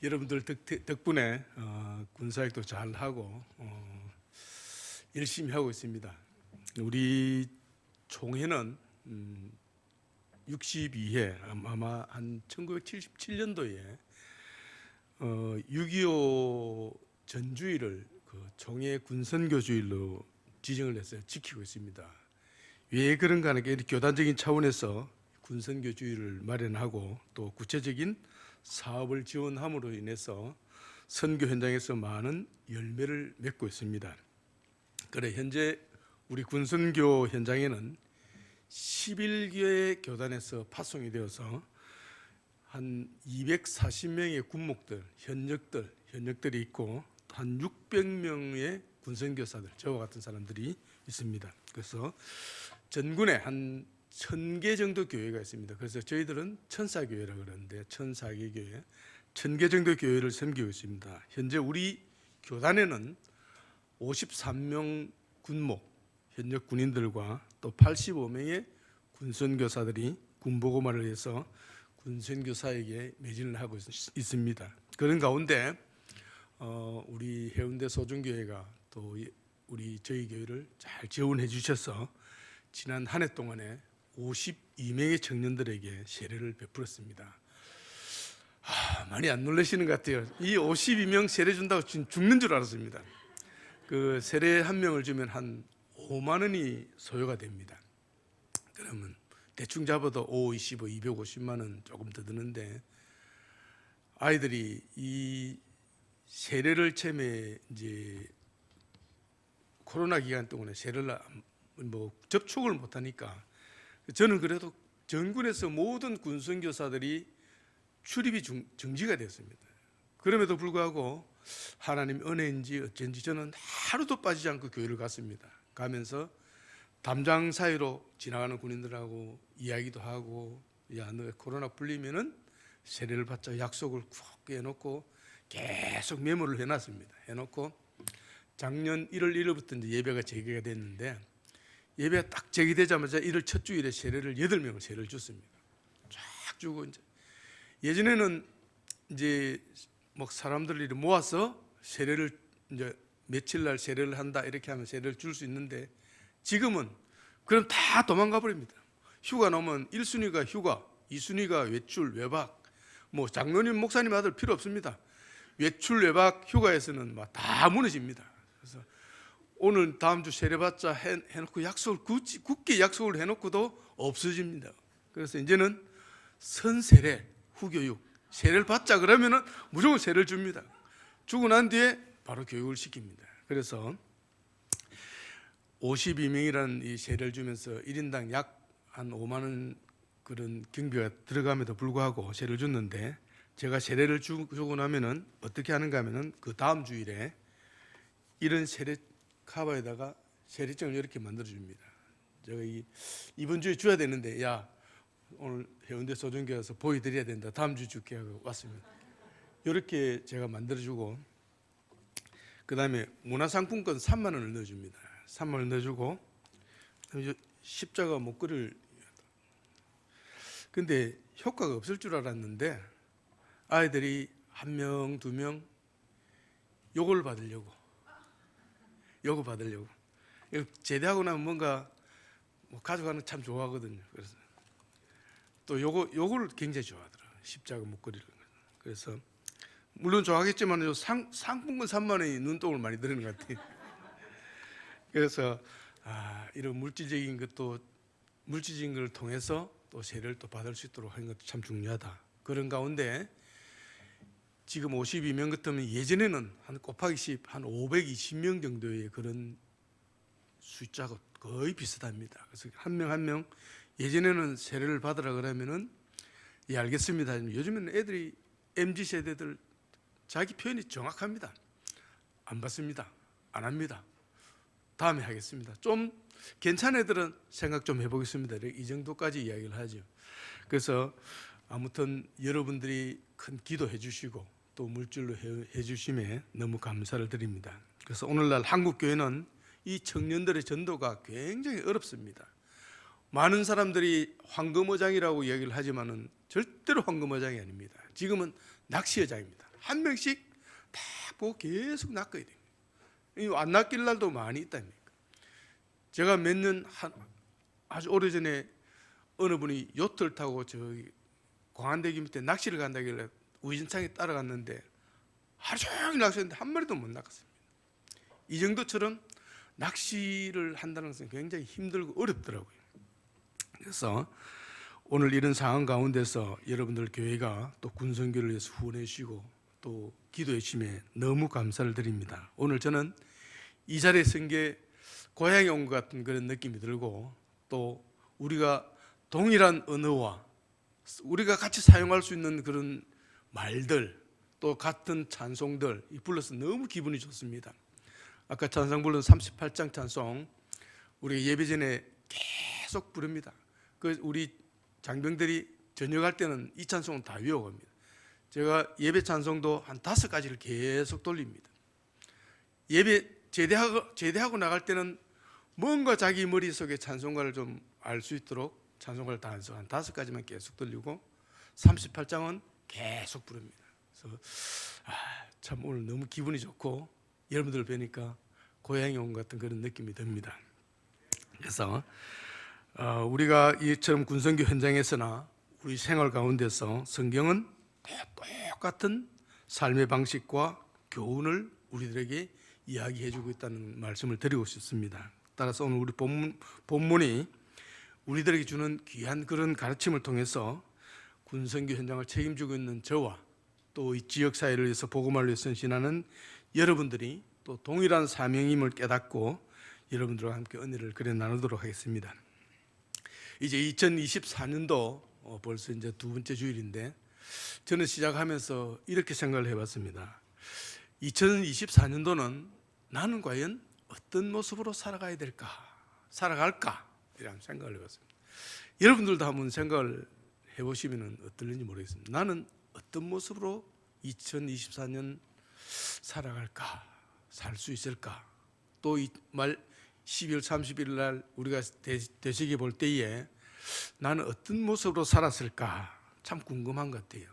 여러분들 덕분에 군사역도 잘 하고 열심히 하고 있습니다. 우리 총회는 62회 아마 한 1977년도에 6.25 전주일을 총회 군선교주일로 지정을 해서 지키고 있습니다. 왜 그런가 하는 게 교단적인 차원에서 군선교주일을 마련하고 또 구체적인 사업을 지원함으로 인해서 선교 현장에서 많은 열매를 맺고 있습니다. 그래 현재 우리 군선교 현장에는 11개 교단에서 파송이 되어서 한 240명의 군목들, 현역들이 있고 한 600명의 군선교사들, 저와 같은 사람들이 있습니다. 그래서 전군에 한 1000개 정도 교회가 있습니다. 그래서 저희들은 천사교회라고 그러는데 천사개 교회, 1000개 정도 교회를 섬기고 있습니다. 현재 우리 교단에는 53명 군목, 현역 군인들과 또 85명의 군선교사들이 군복음화를 해서 군선교사에게 매진을 하고 있습니다. 그런 가운데 우리 해운대 소중교회가 또 저희 교회를 잘 지원해 주셔서 지난 한 해 동안에 52명의 청년들에게 세례를 베풀었습니다. 많이 안 놀라시는 것 같아요. 이 52명 세례 준다고 죽는 줄 알았습니다. 그 세례 한 명을 주면 한 5만 원이 소요가 됩니다. 그러면 대충 잡아도 5, 25, 250만 원 조금 더 드는데 아이들이 이 세례를 처음에 이제 코로나 기간 동안에 세례를 접촉을 못 하니까 저는 그래도 전군에서 모든 군선교사들이 출입이 정지가 됐습니다. 그럼에도 불구하고 하나님 은혜인지 어쩐지 저는 하루도 빠지지 않고 교회를 갔습니다. 가면서 담장 사이로 지나가는 군인들하고 이야기도 하고, 야, 너 코로나 풀리면은 세례를 받자 약속을 쿡 해놓고 계속 메모를 해놨습니다. 해놓고 작년 1월 1일부터 이제 예배가 재개가 됐는데 예배가 딱 재개되자마자 1월 첫 주일에 세례를 8명을 세례를 줬습니다. 쫙 주고 이제 예전에는 이제 뭐 사람들을 모아서 세례를 이제 며칠 날 세례를 한다 이렇게 하면 세례를 줄 수 있는데 지금은 그럼 다 도망가 버립니다. 휴가 나오면 1순위가 휴가, 2순위가 외출, 외박. 뭐 장로님, 목사님 아들 필요 없습니다. 외출, 외박, 휴가에서는 막 다 무너집니다. 그래서 오늘 다음 주 세례 받자 해놓고 약속을 굳게 약속을 해놓고도 없어집니다. 그래서 이제는 선세례, 후교육, 세례를 받자 그러면은 무조건 세례를 줍니다. 주고 난 뒤에 바로 교육을 시킵니다. 그래서 52명이라는 이 세례를 주면서 1인당 약 한 5만 원 그런 경비가 들어감에도 불구하고 세례를 줬는데 제가 세례를 주고 나면은 어떻게 하는가 하면은 그 다음 주일에 이런 세례 카바에다가 세례증을 이렇게 만들어 줍니다. 제가 이번 주에 줘야 되는데 야 오늘 해운대 소중교회 가서 보여드려야 된다. 다음 주에 줄게 하고 왔습니다. 이렇게 제가 만들어주고 그 다음에 문화상품권 3만 원을 넣어줍니다. 3만 원 넣어주고 십자가 목걸이를 근데 효과가 없을 줄 알았는데 아이들이 1명, 2명 요걸 받으려고 제대하고 나면 뭔가 가져가는 거 참 좋아하거든요. 그래서 또 요걸 굉장히 좋아하더라고요. 십자가 목걸이를. 그래서 물론 좋아하겠지만 요 상품권 3만 원이 눈독을 많이 들이는 것 같아요. 그래서 이런 물질적인 걸 통해서 또 세례를 또 받을 수 있도록 하는 것도 참 중요하다. 그런 가운데 지금 52명 같으면 예전에는 한 곱하기 10, 한 520명 정도의 그런 숫자가 거의 비슷합니다. 그래서 한 명 한 명 예전에는 세례를 받으라 그러면은 예 알겠습니다. 요즘에는 애들이 MZ 세대들 자기 표현이 정확합니다. 안 받습니다. 안 합니다. 다음에 하겠습니다. 좀 괜찮은 애들은 생각 좀 해보겠습니다. 이 정도까지 이야기를 하죠. 그래서 아무튼 여러분들이 큰 기도해 주시고 또 물질로 해 주심에 너무 감사를 드립니다. 그래서 오늘날 한국교회는 이 청년들의 전도가 굉장히 어렵습니다. 많은 사람들이 황금어장이라고 이야기를 하지만은 절대로 황금어장이 아닙니다. 지금은 낚시어장입니다. 한 명씩 다 보고 계속 낚아야 됩니다. 안 낚일 날도 많이 있다니까. 제가 몇 년 아주 오래전에 어느 분이 요트를 타고 저기 광안대교 밑에 낚시를 간다길래 우회전창에 따라갔는데 하루 종일 낚시했는데 한 마리도 못 낚았습니다. 이 정도처럼 낚시를 한다는 것은 굉장히 힘들고 어렵더라고요. 그래서 오늘 이런 상황 가운데서 여러분들 교회가 또 군선교를 위해서 후원해 주시고 또 기도해 주심에 너무 감사를 드립니다. 오늘 저는 이 자리에 선 게 고향에 온 것 같은 그런 느낌이 들고, 또 우리가 동일한 언어와 우리가 같이 사용할 수 있는 그런 말들, 또 같은 찬송들 불러서 너무 기분이 좋습니다. 아까 찬송 부른 38장 찬송 우리 예배 전에 계속 부릅니다. 우리 장병들이 저녁할 때는 이 찬송은 다 외워갑니다. 제가 예배 찬송도 한 5가지를 계속 돌립니다. 예배 제대하고 나갈 때는 뭔가 자기 머릿속에 찬송가를 좀 알 수 있도록 찬송가를 다 한 5가지만 계속 돌리고 38장은 계속 부릅니다. 그래서 참 오늘 너무 기분이 좋고 여러분들 뵈니까 고향에 온 것 같은 그런 느낌이 듭니다. 그래서 우리가 이처럼 군선교 현장에서나 우리 생활 가운데서 성경은 똑같은 삶의 방식과 교훈을 우리들에게 이야기해주고 있다는 말씀을 드리고 싶습니다. 따라서 오늘 우리 본문이 우리들에게 주는 귀한 그런 가르침을 통해서 군선교 현장을 책임지고 있는 저와 또 이 지역 사회를 위해서 복음을 위해 헌신하는 여러분들이 또 동일한 사명임을 깨닫고 여러분들과 함께 은혜를 그래 나누도록 하겠습니다. 이제 2024년도 벌써 이제 2번째 주일인데 저는 시작하면서 이렇게 생각을 해봤습니다. 2024년도는 나는 과연 어떤 모습으로 살아갈까 이런 생각을 해봤습니다. 여러분들도 한번 생각을 해보시면 어떨는지 모르겠습니다. 나는 어떤 모습으로 2024년 살아갈까, 살 수 있을까? 또 이 말 12월 30일 날 우리가 되새겨 볼 때에 나는 어떤 모습으로 살았을까 참 궁금한 것 같아요.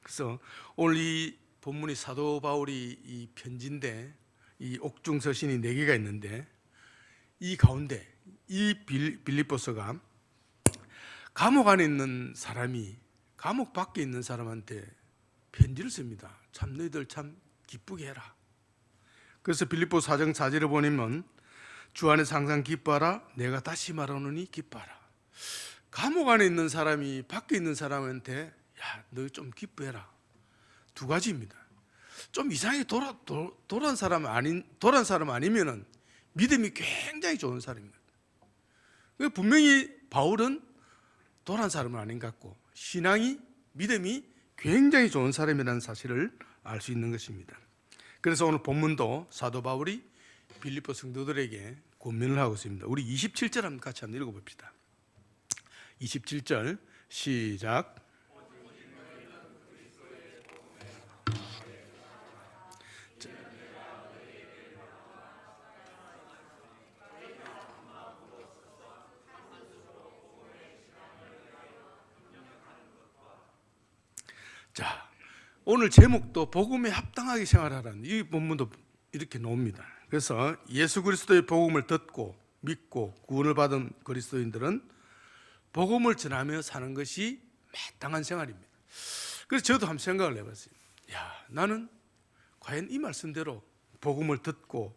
그래서 오늘 이 본문이 사도 바울이 이 편지인데 이 옥중서신이 4개가 있는데 이 가운데 이 빌립보서가 감옥 안에 있는 사람이 감옥 밖에 있는 사람한테 편지를 씁니다. 참 너희들 참 기쁘게 해라. 그래서 빌립보 4장 4절에 보면 주 안에서 항상 기뻐하라. 내가 다시 말하노니 기뻐하라. 감옥 안에 있는 사람이 밖에 있는 사람한테 야, 너 좀 기뻐해라. 2가지입니다. 좀 이상하게 도란 사람 아니면은 믿음이 굉장히 좋은 사람입니다. 분명히 바울은 도란 사람은 아닌 것 같고 신앙이 믿음이 굉장히 좋은 사람이라는 사실을 알 수 있는 것입니다. 그래서 오늘 본문도 사도 바울이 빌립보 성도들에게 권면을 하고 있습니다. 우리 27절 한번 같이 한번 읽어봅시다. 27절 시작. 자, 오늘 제목도 복음에 합당하게 생활하라는 이 본문도 이렇게 나옵니다. 그래서 예수 그리스도의 복음을 듣고 믿고 구원을 받은 그리스도인들은 복음을 전하며 사는 것이 마땅한 생활입니다. 그래서 저도 한번 생각을 해봤어요. 야, 나는 과연 이 말씀대로 복음을 듣고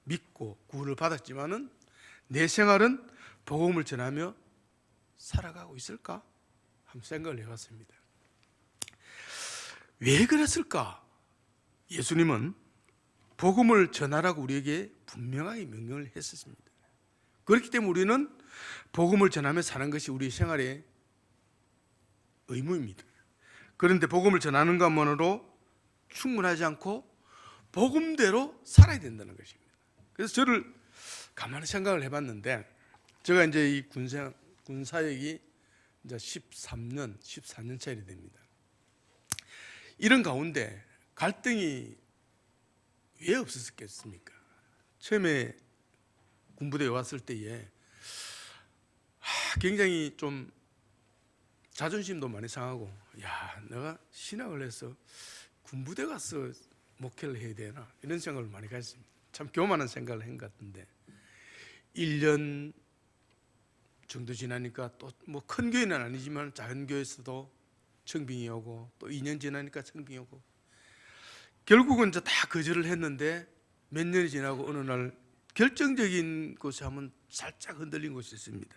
믿고 구원을 받았지만은 내 생활은 복음을 전하며 살아가고 있을까? 한번 생각을 해봤습니다. 왜 그랬을까? 예수님은 복음을 전하라고 우리에게 분명하게 명령을 했었습니다. 그렇기 때문에 우리는 복음을 전하며 사는 것이 우리 생활의 의무입니다. 그런데 복음을 전하는 것만으로 충분하지 않고 복음대로 살아야 된다는 것입니다. 그래서 저를 가만히 생각을 해봤는데 제가 이제 이 군사역이 이제 14년 차이 됩니다. 이런 가운데 갈등이 왜 없었겠습니까? 처음에 군부대에 왔을 때에 굉장히 좀 자존심도 많이 상하고 야, 내가 신학을 해서 군부대 가서 목회를 해야 되나 이런 생각을 많이 했습니다. 참 교만한 생각을 한 것 같은데 1년 정도 지나니까 또 뭐 큰 교회는 아니지만 작은 교회에서도 청빙이 오고 또 2년 지나니까 청빙이 오고 결국은 이제 다 거절을 했는데 몇 년이 지나고 어느 날 결정적인 곳에 한번 살짝 흔들린 곳이 있습니다.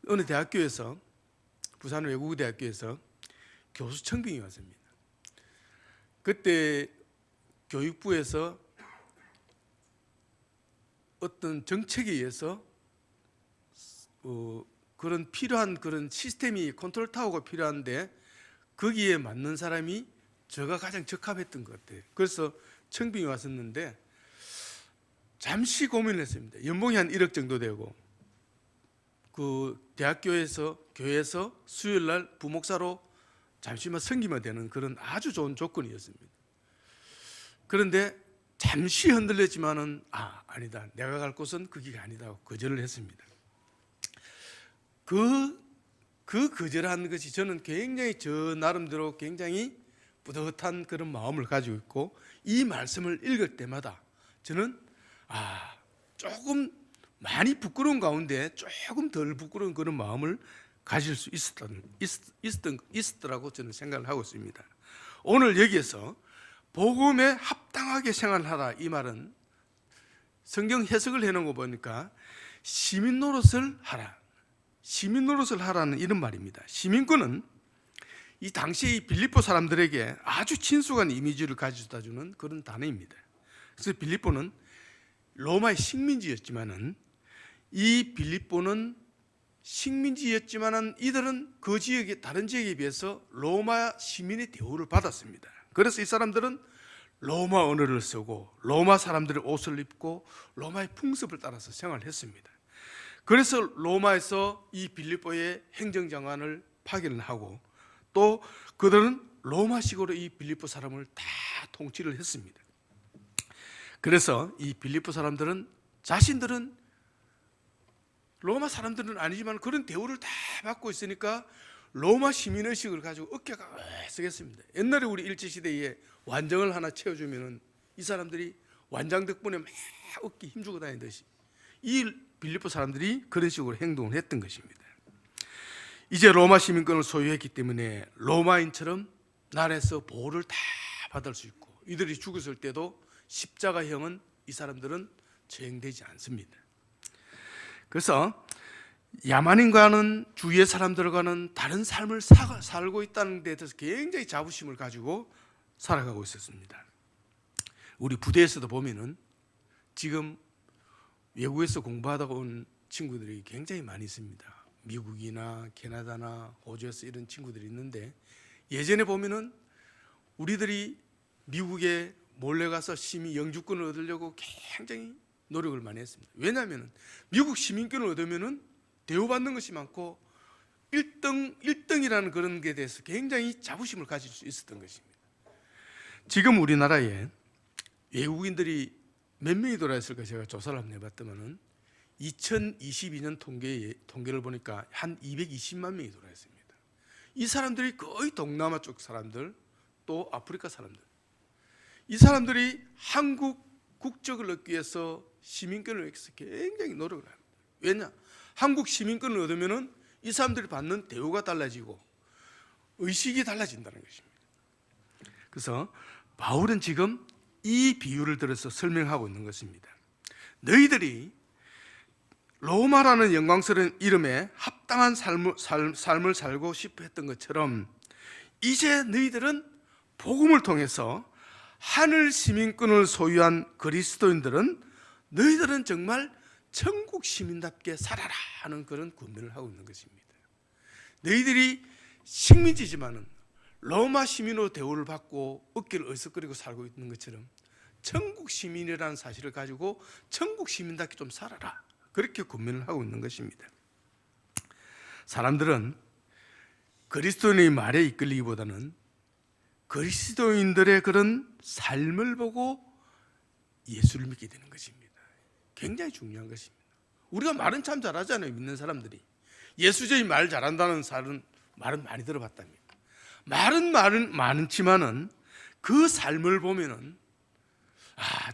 어느 대학교에서 부산 외국어대학교에서 교수 청빙이 왔습니다. 그때 교육부에서 어떤 정책에 의해서 그런 필요한 그런 시스템이 컨트롤 타워가 필요한데 거기에 맞는 사람이 제가 가장 적합했던 것 같아요. 그래서 청빙이 왔었는데 잠시 고민을 했습니다. 연봉이 한 1억 정도 되고 그 대학교에서 교회에서 수요일 날 부목사로 잠시만 섬기면 되는 그런 아주 좋은 조건이었습니다. 그런데 잠시 흔들렸지만은 아니다. 내가 갈 곳은 거기가 아니다. 거절을 했습니다. 그 거절한 것이 저는 굉장히 저 나름대로 굉장히 뿌듯한 그런 마음을 가지고 있고 이 말씀을 읽을 때마다 저는 조금 많이 부끄러운 가운데 조금 덜 부끄러운 그런 마음을 가질 수 있었더라고 저는 생각을 하고 있습니다. 오늘 여기에서 복음에 합당하게 생활하라 이 말은 성경 해석을 해놓은 거 보니까 시민 노릇을 하라. 시민 노릇을 하라는 이런 말입니다. 시민권은 이 당시 빌립보 사람들에게 아주 친숙한 이미지를 가져다 주는 그런 단어입니다. 그래서 빌립보는 로마의 식민지였지만은 이 빌립보는 식민지였지만은 이들은 그 지역의 다른 지역에 비해서 로마 시민의 대우를 받았습니다. 그래서 이 사람들은 로마 언어를 쓰고 로마 사람들의 옷을 입고 로마의 풍습을 따라서 생활했습니다. 그래서 로마에서 이 빌립보의 행정장관을 파견을 하고 또 그들은 로마식으로 이 빌립보 사람을 다 통치를 했습니다. 그래서 이 빌립보 사람들은 자신들은 로마 사람들은 아니지만 그런 대우를 다 받고 있으니까 로마 시민의식을 가지고 어깨가 쓰겠습니다. 옛날에 우리 일제시대에 완장을 하나 채워주면 이 사람들이 완장 덕분에 막 어깨 힘주고 다니듯이 이 빌립보 사람들이 그런 식으로 행동을 했던 것입니다. 이제 로마 시민권을 소유했기 때문에 로마인처럼 나라에서 보호를 다 받을 수 있고 이들이 죽었을 때도 십자가형은 이 사람들은 처형되지 않습니다. 그래서 야만인과는 주위의 사람들과는 다른 삶을 살고 있다는 데 대해서 굉장히 자부심을 가지고 살아가고 있었습니다. 우리 부대에서도 보면은 지금 외국에서 공부하다가 온 친구들이 굉장히 많이 있습니다. 미국이나 캐나다나 호주에서 이런 친구들이 있는데 예전에 보면은 우리들이 미국에 몰래 가서 시민 영주권을 얻으려고 굉장히 노력을 많이 했습니다. 왜냐하면 미국 시민권을 얻으면은 대우받는 것이 많고 1등이라는 그런 것에 대해서 굉장히 자부심을 가질 수 있었던 것입니다. 지금 우리나라에 외국인들이 몇 명이 돌아있을까 제가 조사를 한번 해봤더니 2022년 통계를 보니까 한 220만 명이 돌아있습니다. 이 사람들이 거의 동남아 쪽 사람들 또 아프리카 사람들 이 사람들이 한국 국적을 얻기 위해서 시민권을 얻기 위해서 굉장히 노력을 합니다. 왜냐? 한국 시민권을 얻으면 이 사람들이 받는 대우가 달라지고 의식이 달라진다는 것입니다. 그래서 바울은 지금 이 비유를 들어서 설명하고 있는 것입니다. 너희들이 로마라는 영광스러운 이름에 합당한 삶을 살고 싶어 했던 것처럼 이제 너희들은 복음을 통해서 하늘 시민권을 소유한 그리스도인들은 너희들은 정말 천국 시민답게 살아라 하는 그런 권면을 하고 있는 것입니다. 너희들이 식민지지만은 로마 시민으로 대우를 받고 어깨를 얼썩거리고 살고 있는 것처럼 천국 시민이라는 사실을 가지고 천국 시민답게 좀 살아라 그렇게 권면을 하고 있는 것입니다. 사람들은 그리스도인의 말에 이끌리기보다는 그리스도인들의 그런 삶을 보고 예수를 믿게 되는 것입니다. 굉장히 중요한 것입니다. 우리가 말은 참 잘하잖아요. 믿는 사람들이 예수적인 말 잘한다는 말은 많이 들어봤답니다. 말은 많지만은 그 삶을 보면은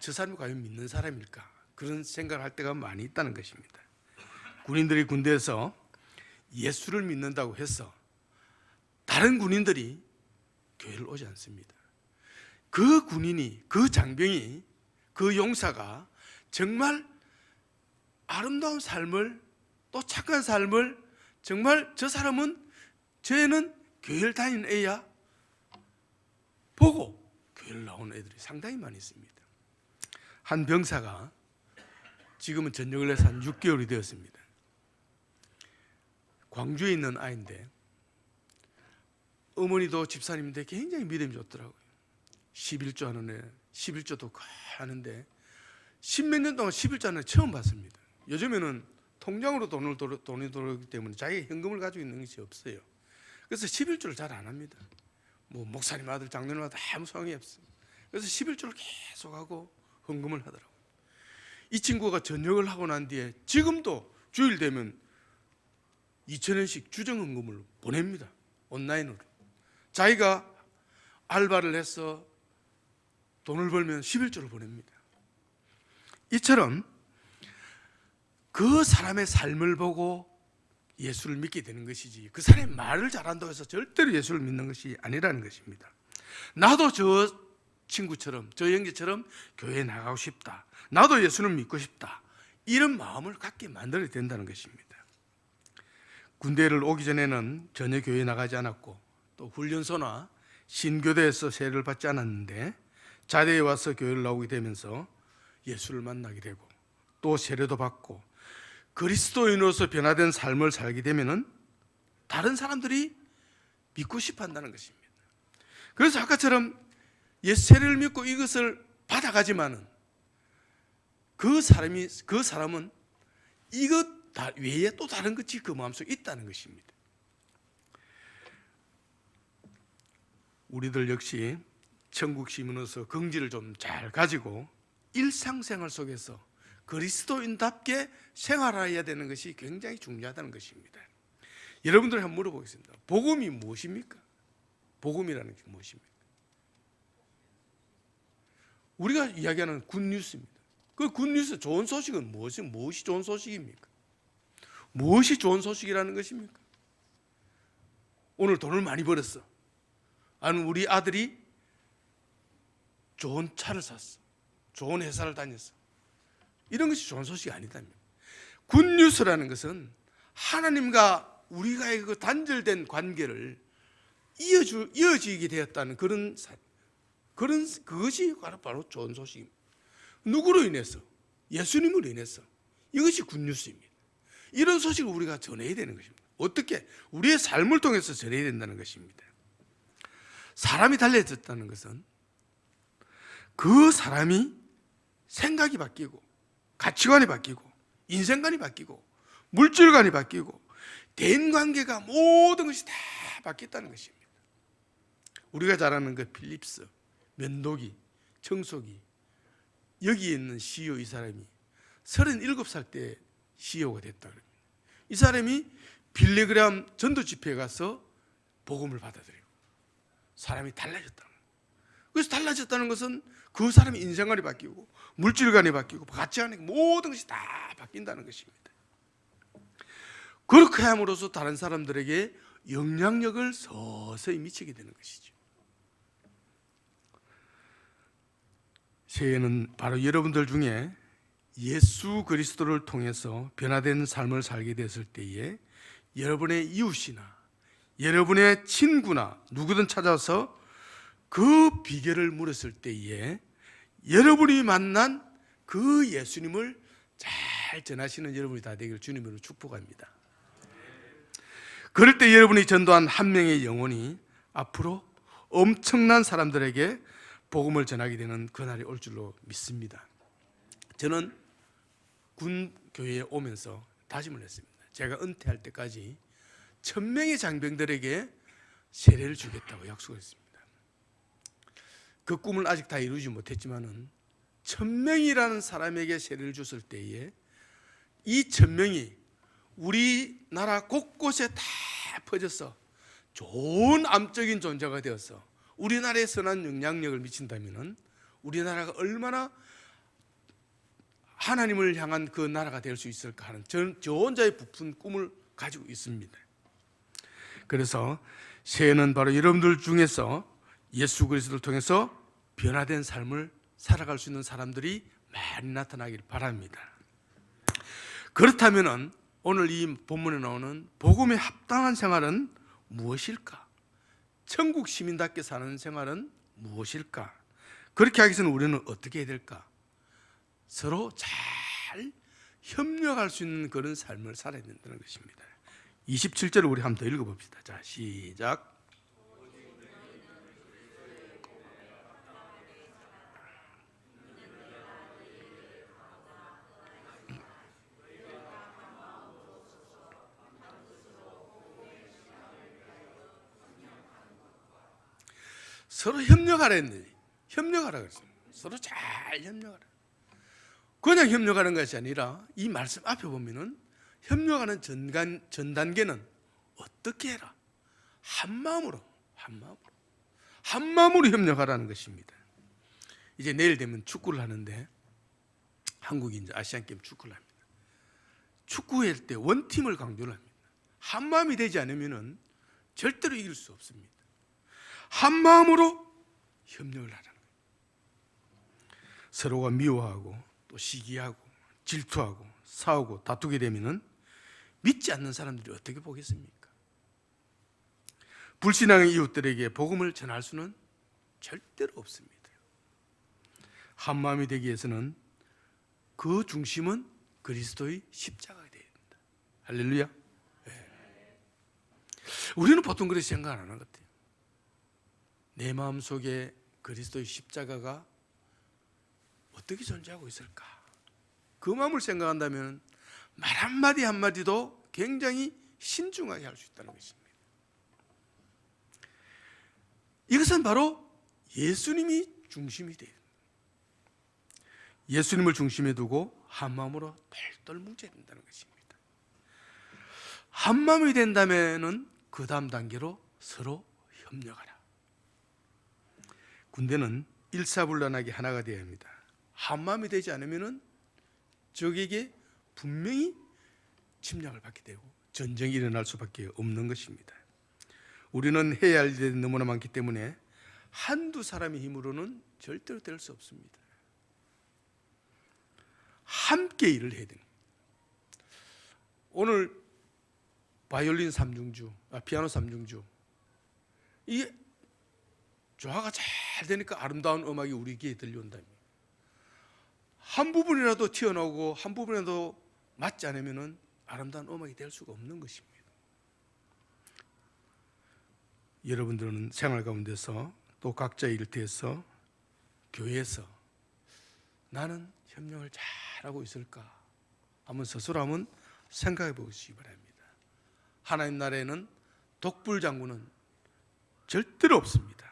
저 사람이 과연 믿는 사람일까? 그런 생각을 할 때가 많이 있다는 것입니다. 군인들이 군대에서 예수를 믿는다고 해서 다른 군인들이 교회를 오지 않습니다. 그 군인이, 그 장병이, 그 용사가 정말 아름다운 삶을, 또 착한 삶을, 정말 쟤는 교회를 다니는 애야 보고 교회를 나오는 애들이 상당히 많이 있습니다. 한 병사가 지금은 전역을 해서 한 6개월이 되었습니다. 광주에 있는 아이인데 어머니도 집사님인데 굉장히 믿음이 좋더라고요. 11조 하는 애, 11조도 하는데 10몇 년 동안 11조 하는 애 처음 봤습니다. 요즘에는 통장으로 돈이 들어오기 때문에 자기가 현금을 가지고 있는 것이 없어요. 그래서 11조를 잘 안 합니다. 뭐 목사님 아들, 장로님 아들 아무 소용이 없어요. 그래서 11조를 계속 하고 헌금을 하더라고요. 이 친구가 전역을 하고 난 뒤에 지금도 주일 되면 2,000원씩 주정헌금을 보냅니다. 온라인으로. 자기가 알바를 해서 돈을 벌면 11조를 보냅니다. 이처럼 그 사람의 삶을 보고 예수를 믿게 되는 것이지, 그 사람이 말을 잘한다고 해서 절대로 예수를 믿는 것이 아니라는 것입니다. 나도 저 친구처럼, 저 형제처럼 교회에 나가고 싶다, 나도 예수를 믿고 싶다, 이런 마음을 갖게 만들어야 된다는 것입니다. 군대를 오기 전에는 전혀 교회에 나가지 않았고 또 훈련소나 신교대에서 세례를 받지 않았는데 자대에 와서 교회를 나오게 되면서 예수를 만나게 되고 또 세례도 받고 그리스도인으로서 변화된 삶을 살게 되면은 다른 사람들이 믿고 싶어 한다는 것입니다. 그래서 아까처럼 예수 세례를 믿고 이것을 받아가지만은 그 사람은 이것 외에 또 다른 것이 그 마음속에 있다는 것입니다. 우리들 역시 천국 시민으로서 긍지를 좀 잘 가지고 일상생활 속에서 그리스도인답게 생활해야 되는 것이 굉장히 중요하다는 것입니다. 여러분들 한번 물어보겠습니다. 복음이 무엇입니까? 복음이라는 게 무엇입니까? 우리가 이야기하는 굿뉴스입니다. 그 굿뉴스, 좋은 소식은 무엇이 좋은 소식입니까? 무엇이 좋은 소식이라는 것입니까? 오늘 돈을 많이 벌었어. 아니면 우리 아들이 좋은 차를 샀어. 좋은 회사를 다녔어. 이런 것이 좋은 소식이 아니다면, 굿뉴스라는 것은 하나님과 우리가의 그 단절된 관계를 이어지게 되었다는 그것이 바로 좋은 소식입니다. 누구로 인해서? 예수님으로 인해서. 이것이 굿뉴스입니다. 이런 소식을 우리가 전해야 되는 것입니다. 어떻게? 우리의 삶을 통해서 전해야 된다는 것입니다. 사람이 달라졌다는 것은 그 사람이 생각이 바뀌고 가치관이 바뀌고 인생관이 바뀌고 물질관이 바뀌고 대인관계가 모든 것이 다 바뀌었다는 것입니다. 우리가 잘 아는 그 필립스, 면도기, 청소기, 여기에 있는 CEO 이 사람이 37살 때 CEO가 됐다 그럽니다. 이 사람이 빌리그람 전도 집회에 가서 복음을 받아들이고 사람이 달라졌다는 거예요. 그래서 달라졌다는 것은 그 사람의 인생관이 바뀌고 물질관이 바뀌고 가치관이 모든 것이 다 바뀐다는 것입니다. 그렇게 함으로써 다른 사람들에게 영향력을 서서히 미치게 되는 것이죠. 새해에는 바로 여러분들 중에 예수 그리스도를 통해서 변화된 삶을 살게 됐을 때에 여러분의 이웃이나 여러분의 친구나 누구든 찾아서 그 비결을 물었을 때에 여러분이 만난 그 예수님을 잘 전하시는 여러분이 다 되기를 주님으로 축복합니다. 그럴 때 여러분이 전도한 한 명의 영혼이 앞으로 엄청난 사람들에게 복음을 전하게 되는 그날이 올 줄로 믿습니다. 저는 군 교회에 오면서 다짐을 했습니다. 제가 은퇴할 때까지 1,000명의 장병들에게 세례를 주겠다고 약속했습니다. 그 꿈을 아직 다 이루지 못했지만은 1,000명이라는 사람에게 세례를 줬을 때에 이 1,000명이 우리나라 곳곳에 다 퍼져서 좋은 암적인 존재가 되어서 우리나라에 선한 영향력을 미친다면 우리나라가 얼마나 하나님을 향한 그 나라가 될 수 있을까 하는 저 혼자의 부푼 꿈을 가지고 있습니다. 그래서 새해는 바로 여러분들 중에서 예수 그리스도를 통해서 변화된 삶을 살아갈 수 있는 사람들이 많이 나타나길 바랍니다. 그렇다면 오늘 이 본문에 나오는 복음에 합당한 생활은 무엇일까? 천국 시민답게 사는 생활은 무엇일까? 그렇게 하기 위해서는 우리는 어떻게 해야 될까? 서로 잘 협력할 수 있는 그런 삶을 살아야 된다는 것입니다. 27절을 우리 한번 더 읽어봅시다. 자, 시작. 서로 협력하라 했는데 협력하라 그랬어요. 서로 잘 협력하라. 그냥 협력하는 것이 아니라 이 말씀 앞에 보면은 협력하는 전 단계는 어떻게 해라? 한 마음으로 협력하라는 것입니다. 이제 내일 되면 축구를 하는데 한국이 이제 아시안 게임 축구를 합니다. 축구할 때 원팀을 강조를 합니다. 한 마음이 되지 않으면은 절대로 이길 수 없습니다. 한 마음으로 협력을 하라는 거예요. 서로가 미워하고 또 시기하고 질투하고 싸우고 다투게 되면은 믿지 않는 사람들이 어떻게 보겠습니까? 불신앙의 이웃들에게 복음을 전할 수는 절대로 없습니다. 한 마음이 되기 위해서는 그 중심은 그리스도의 십자가가 되어야 된다. 할렐루야. 네. 우리는 보통 그렇게 생각 안 하는 것 같아요. 내 마음속에 그리스도의 십자가가 어떻게 존재하고 있을까? 그 마음을 생각한다면 말 한마디 한마디도 굉장히 신중하게 할 수 있다는 것입니다. 이것은 바로 예수님이 중심이 돼요. 예수님을 중심에 두고 한 마음으로 똘똘 뭉쳐야 된다는 것입니다. 한 마음이 된다면 그 다음 단계로 서로 협력하라. 군대는 일사불란하게 하나가 되어야 합니다. 한 마음이 되지 않으면 적에게 분명히 침략을 받게 되고 전쟁이 일어날 수밖에 없는 것입니다. 우리는 해야 할 일이 너무나 많기 때문에 한두 사람의 힘으로는 절대로 될 수 없습니다. 함께 일을 해야 됩니다. 오늘 바이올린 3중주, 피아노 3중주, 이게 조화가 잘 되니까 아름다운 음악이 우리 귀에 들려온다면 한 부분이라도 튀어나오고 한 부분이라도 맞지 않으면 아름다운 음악이 될 수가 없는 것입니다. 여러분들은 생활 가운데서 또 각자의 일터에서 교회에서 나는 협력을 잘하고 있을까? 한번 스스로 한번 생각해 보시기 바랍니다. 하나님 나라에는 독불장군은 절대로 없습니다.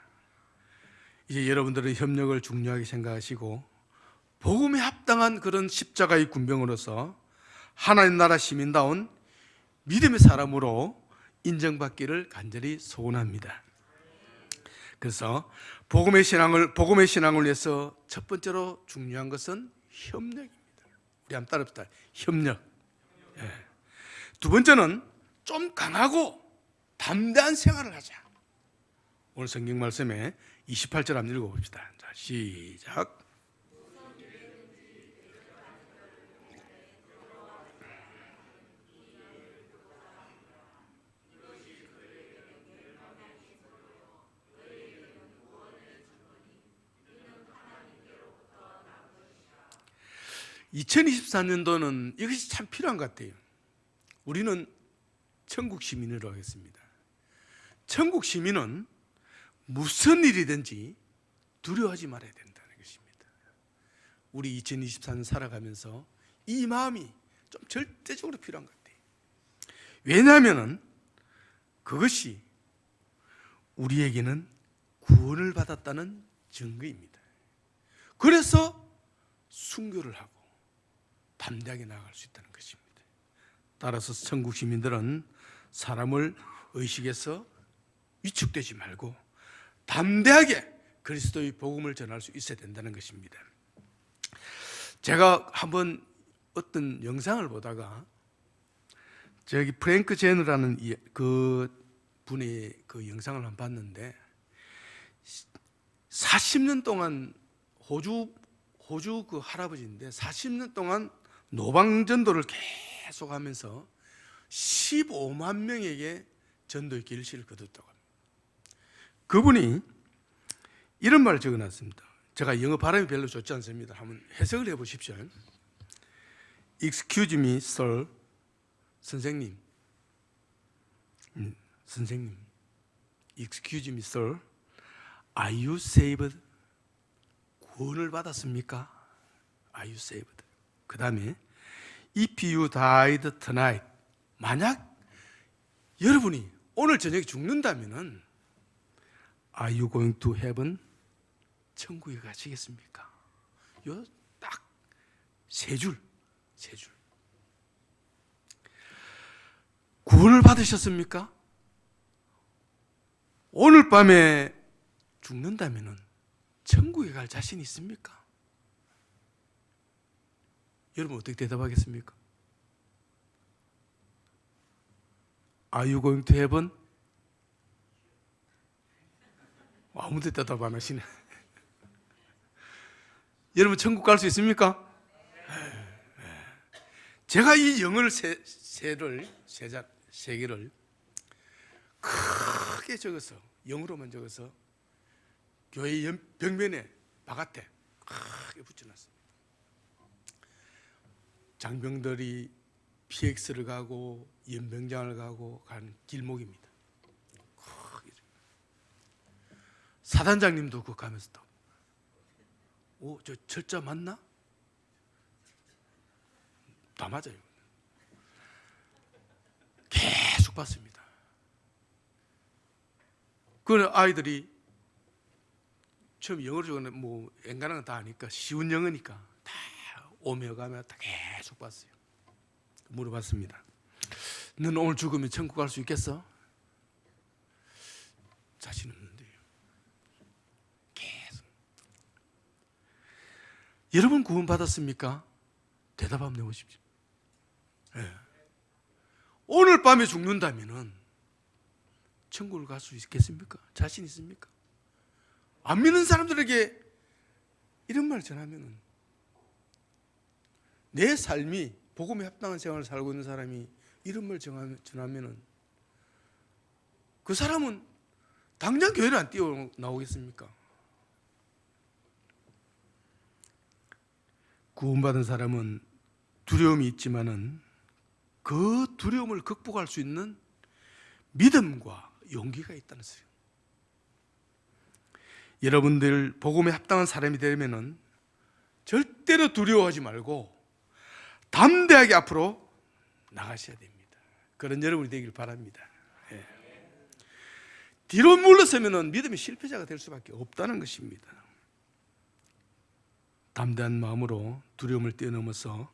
이제 여러분들은 협력을 중요하게 생각하시고 복음에 합당한 그런 십자가의 군병으로서 하나님 나라 시민다운 믿음의 사람으로 인정받기를 간절히 소원합니다. 그래서 복음의 신앙을 위해서 첫 번째로 중요한 것은 협력입니다. 우리 한번 따라합시다. 협력. 예. 두 번째는 좀 강하고 담대한 생활을 하자. 오늘 성경 말씀에 28절 한번 읽어봅시다. 자, 시작. 2024년도는 이것이 참 필요한 것 같아요. 우리는 천국 시민으로 하겠습니다. 천국 시민은 무슨 일이든지 두려워하지 말아야 된다는 것입니다. 우리 2024년 살아가면서 이 마음이 좀 절대적으로 필요한 것 같아요. 왜냐하면 그것이 우리에게는 구원을 받았다는 증거입니다. 그래서 순교를 하고 담대하게 나아갈 수 있다는 것입니다. 따라서 천국 시민들은 사람을 의식해서 위축되지 말고 담대하게 그리스도의 복음을 전할 수 있어야 된다는 것입니다. 제가 한번 어떤 영상을 보다가 저기 프랭크 제너라는 그 분의 그 영상을 한번 봤는데 40년 동안 호주 그 할아버지인데 40년 동안 노방전도를 계속 하면서 15만 명에게 전도의 결실을 거뒀다고 합니다. 그분이 이런 말을 적어놨습니다. 제가 영어 발음이 별로 좋지 않습니다. 한번 해석을 해보십시오. Excuse me, sir. 선생님. 선생님. Excuse me, sir. Are you saved? 구원을 받았습니까? Are you saved? 그 다음에 If you died tonight. 만약 여러분이 오늘 저녁에 죽는다면은 Are you going to heaven? 천국에 가시겠습니까? 요 딱 세 줄. 구원을 받으셨습니까? 오늘 밤에 죽는다면은 천국에 갈 자신 있습니까? 여러분 어떻게 대답하겠습니까? Are you going to heaven? 아무도 대답 안 하시네. 여러분 천국 갈 수 있습니까? 제가 이 영어를 세 개를 크게 적어서 영어로만 적어서 교회 벽면에 바깥에 크게 붙여놨습니다. 장병들이 PX를 가고 연병장을 가고 가는 길목입니다. 사단장님도 그거 가면서 또 저 철자 맞나? 다 맞아요. 계속 봤습니다. 그 아이들이 처음 영어를 적었는데 뭐 엔간한 건 다 아니까 쉬운 영어니까 다 오며 가며 다 계속 봤어요. 물어봤습니다. 너는 오늘 죽으면 천국 갈 수 있겠어? 자신 없는데요. 계속. 여러분 구원 받았습니까? 대답 한번 해보십시오. 네. 오늘 밤에 죽는다면은 천국을 갈 수 있겠습니까? 자신 있습니까? 안 믿는 사람들에게 이런 말을 전하면은 내 삶이 복음에 합당한 생활을 살고 있는 사람이 이런 말을 전하면은 그 사람은 당장 교회를 안 뛰어나오겠습니까? 구원받은 사람은 두려움이 있지만은 그 두려움을 극복할 수 있는 믿음과 용기가 있다는 것이에요. 여러분들 복음에 합당한 사람이 되면은 절대로 두려워하지 말고 담대하게 앞으로 나가셔야 됩니다. 그런 여러분이 되길 바랍니다. 예. 뒤로 물러서면은 믿음의 실패자가 될 수밖에 없다는 것입니다. 담대한 마음으로 두려움을 뛰어넘어서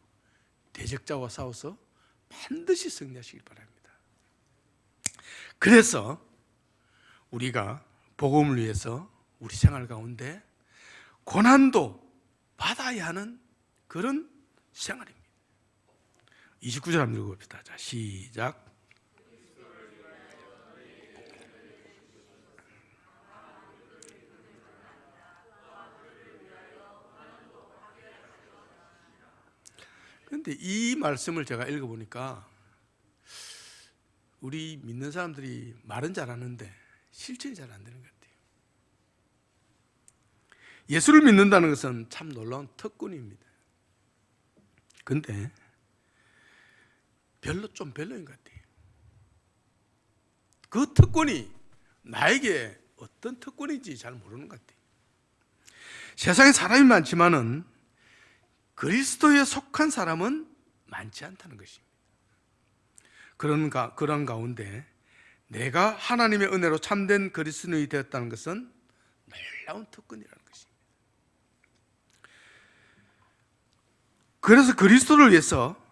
대적자와 싸워서 반드시 승리하시길 바랍니다. 그래서 우리가 복음을 위해서 우리 생활 가운데 고난도 받아야 하는 그런 생활입니다. 29절 한번 읽어봅시다. 자, 시작. 그런데 이 말씀을 제가 읽어보니까 우리 믿는 사람들이 말은 잘하는데 실천이 잘 안 되는 것 같아요. 예수를 믿는다는 것은 참 놀라운 특권입니다. 그런데 별로인 것 같아요. 그 특권이 나에게 어떤 특권인지 잘 모르는 것 같아요. 세상에 사람이 많지만은 그리스도에 속한 사람은 많지 않다는 것입니다. 그런 가운데 내가 하나님의 은혜로 참된 그리스도인이 되었다는 것은 놀라운 특권이라는 것입니다. 그래서 그리스도를 위해서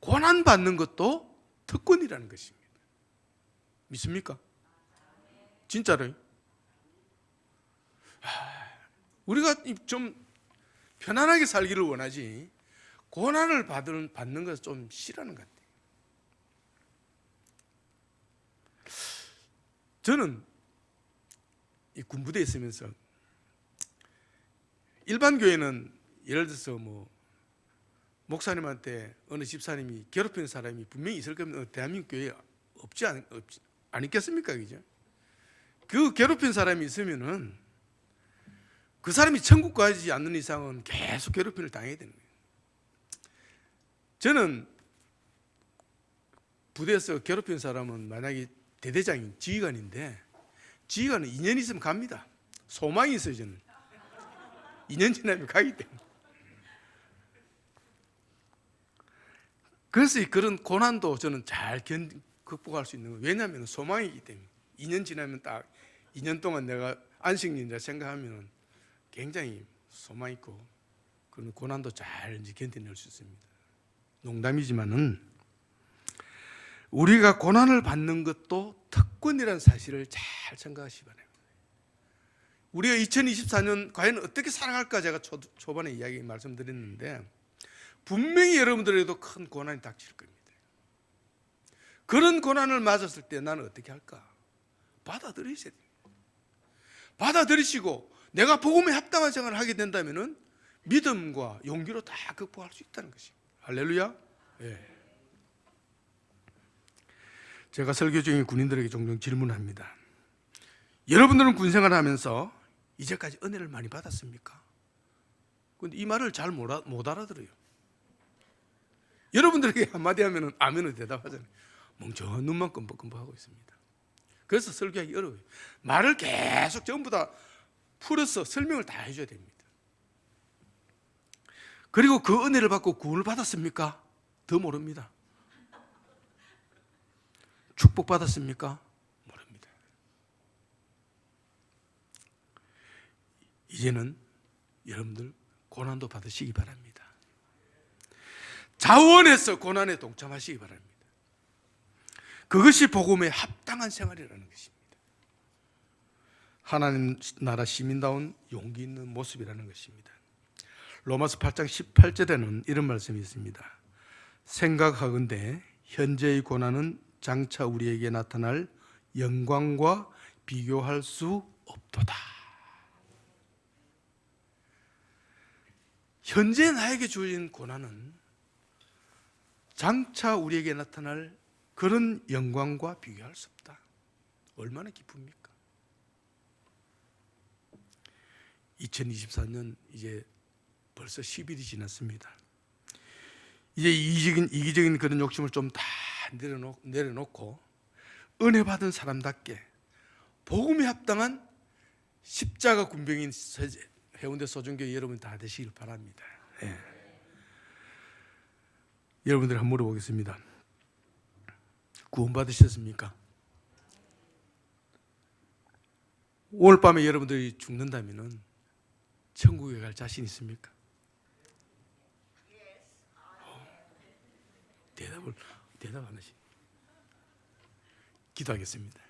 고난받는 것도 특권이라는 것입니다. 믿습니까? 진짜로요? 우리가 좀 편안하게 살기를 원하지 고난을 받는 것을 좀 싫어하는 것 같아요. 저는 이 군부대에 있으면서 일반 교회는 예를 들어서 뭐 목사님한테 어느 집사님이 괴롭히는 사람이 분명히 있을 겁니다. 대한민국 교회에 없지 않겠습니까? 그죠? 그 괴롭힌 사람이 있으면은 그 사람이 천국 가지 않는 이상은 계속 괴롭힘을 당해야 되는 거예요. 저는 부대에서 괴롭힌 사람은 만약에 대대장인 지휘관인데 지휘관은 2년 있으면 갑니다. 소망이 있어요. 저는 2년 지나면 가기 때문에. 그래서 그런 고난도 저는 잘 극복할 수 있는 거예요. 왜냐하면 소망이기 때문에. 2년 지나면 딱 2년 동안 내가 안식년자 생각하면 굉장히 소망 있고 그런 고난도 잘 견뎌낼 수 있습니다. 농담이지만은 우리가 고난을 받는 것도 특권이라는 사실을 잘 생각하시기 바랍니다. 우리가 2024년 과연 어떻게 살아갈까 제가 초반에 이야기 말씀드렸는데 분명히 여러분들에게도 큰 고난이 닥칠 겁니다. 그런 고난을 맞았을 때 나는 어떻게 할까? 받아들이셔야 됩니다. 받아들이시고 내가 복음에 합당한 생활을 하게 된다면 믿음과 용기로 다 극복할 수 있다는 것입니다. 할렐루야. 예. 제가 설교 중에 군인들에게 종종 질문합니다. 여러분들은 군생활을 하면서 이제까지 은혜를 많이 받았습니까? 그런데 이 말을 잘 못 알아들어요. 여러분들에게 한마디 하면 아멘으로 대답하잖아요. 멍청한 눈만 끔뻑끔뻑하고 있습니다. 그래서 설교하기 어려워요. 말을 계속 전부 다 풀어서 설명을 다 해줘야 됩니다. 그리고 그 은혜를 받고 구원을 받았습니까? 더 모릅니다. 축복받았습니까? 모릅니다. 이제는 여러분들 고난도 받으시기 바랍니다. 자원해서 고난에 동참하시기 바랍니다. 그것이 복음에 합당한 생활이라는 것입니다. 하나님 나라 시민다운 용기 있는 모습이라는 것입니다. 로마서 8장 18절에는 이런 말씀이 있습니다. 생각하건대 현재의 고난은 장차 우리에게 나타날 영광과 비교할 수 없도다. 현재 나에게 주어진 고난은 장차 우리에게 나타날 그런 영광과 비교할 수 없다. 얼마나 기쁩니까? 2024년 이제 벌써 10일이 지났습니다. 이제 이기적인 그런 욕심을 좀 다 내려놓고 은혜 받은 사람답게 복음에 합당한 십자가 군병인 해운대 소중교회 여러분 다 되시길 바랍니다. 예. 여러분들 한번 물어보겠습니다. 구원 받으셨습니까? 오늘 밤에 여러분들이 죽는다면 천국에 갈 자신 있습니까? 대답 안 하시. 기도하겠습니다.